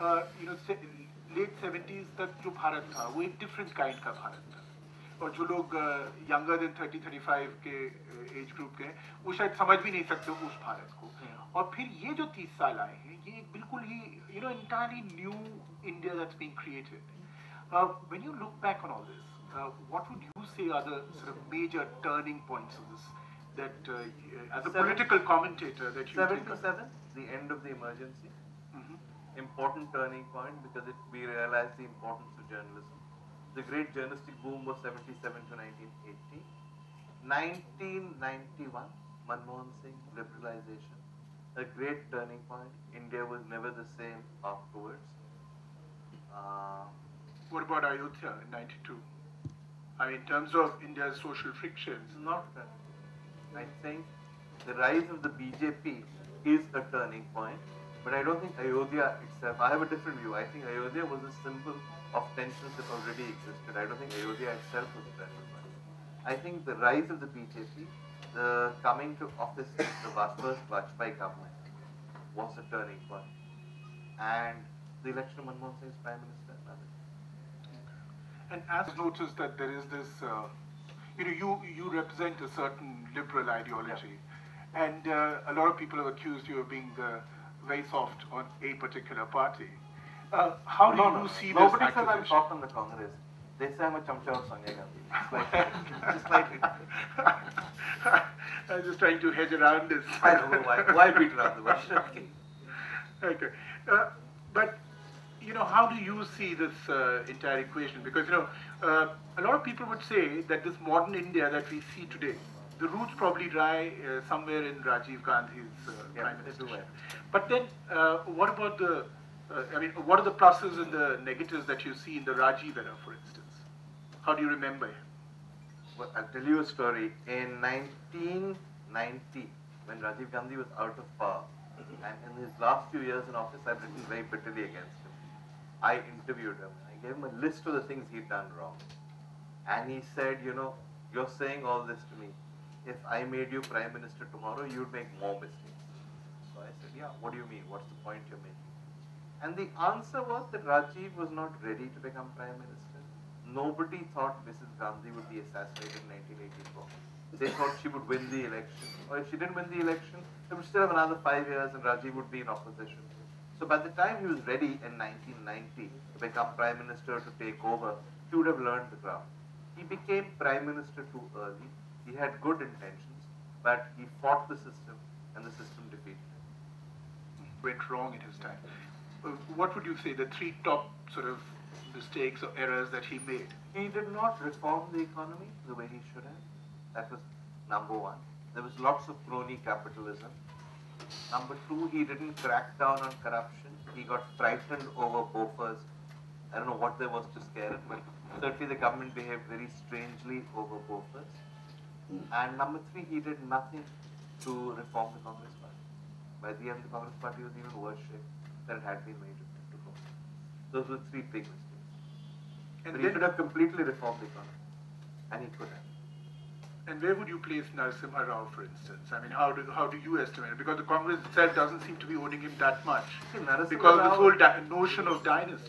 Late 70s तक जो भारत था वो एक डिफरेंट काइंड का भारत था, और जो लोग यंगर देन 30-35 के एज ग्रुप के हैं वो शायद समझ भी नहीं सकते उस भारत को। और फिर ये जो 30 साल आए हैं ये एक बिल्कुल ही entirely new India that's being created. When you look back on all this, what would you say are the sort of major turning points of this that as a political commentator that you think of? 77, the end of the emergency. Important turning point because we realized the importance of journalism. The great journalistic boom was 77 to 1980. 1991, Manmohan Singh, liberalization, a great turning point. India was never the same afterwards. What about Ayodhya in 92? I mean, in terms of India's social frictions. Not that. I think the rise of the BJP is a turning point, but I don't think Ayodhya itself, I have a different view. I think Ayodhya was a symbol of tensions that already existed. I don't think Ayodhya itself was a turning point. I think the rise of the BJP, the coming to office of the first Vajpayee government was a turning point. And the election of Manmohan Singh as Prime Minister, another. And as noticed that there is this, you represent a certain liberal ideology, and a lot of people have accused you of being very soft on a particular party. How do you see this Nobody says I'm accusation? soft on the Congress. They say I'm a chamcha of Sonia Gandhi. Just slightly. I'm just trying to hedge around this. I don't know why beat around the bush. Okay. But how do you see this entire equation? Because a lot of people would say that this modern India that we see today, the roots probably lie somewhere in Rajiv Gandhi's prime ministership. But then, what about the? What are the pluses and the negatives that you see in the Rajiv era, for instance? How do you remember him? Well, I'll tell you a story. In 1990, when Rajiv Gandhi was out of power, and in his last few years in office, I've written very bitterly against him. I interviewed him. I gave him a list of the things he'd done wrong. And he said, you're saying all this to me. If I made you Prime Minister tomorrow, you'd make more mistakes. So I said, yeah, what do you mean? What's the point you're making? And the answer was that Rajiv was not ready to become Prime Minister. Nobody thought Mrs. Gandhi would be assassinated in 1984. They thought she would win the election. Or if she didn't win the election, they would still have another 5 years and Rajiv would be in opposition. So by the time he was ready in 1990 to become Prime Minister, to take over, he would have learned the craft. He became Prime Minister too early. He had good intentions, but he fought the system and the system defeated him. Went wrong in his time. What would you say the three top sort of mistakes or errors that he made? He did not reform the economy the way he should have. That was number one. There was lots of crony capitalism. Number two, he didn't crack down on corruption. He got frightened over Bofors. I don't know what there was to scare him, but certainly the government behaved very strangely over Bofors. And number three, he did nothing to reform the Congress Party. By the end, the Congress Party was even worse shape than it had been made to go. Those were three big mistakes. And he should have completely reformed the economy. And he could have. And where would you place Narasimha Rao, for instance? I mean, how do you estimate it? Because the Congress itself doesn't seem to be owning him that much. See, Narasimha because Rao, this whole notion of dynasty.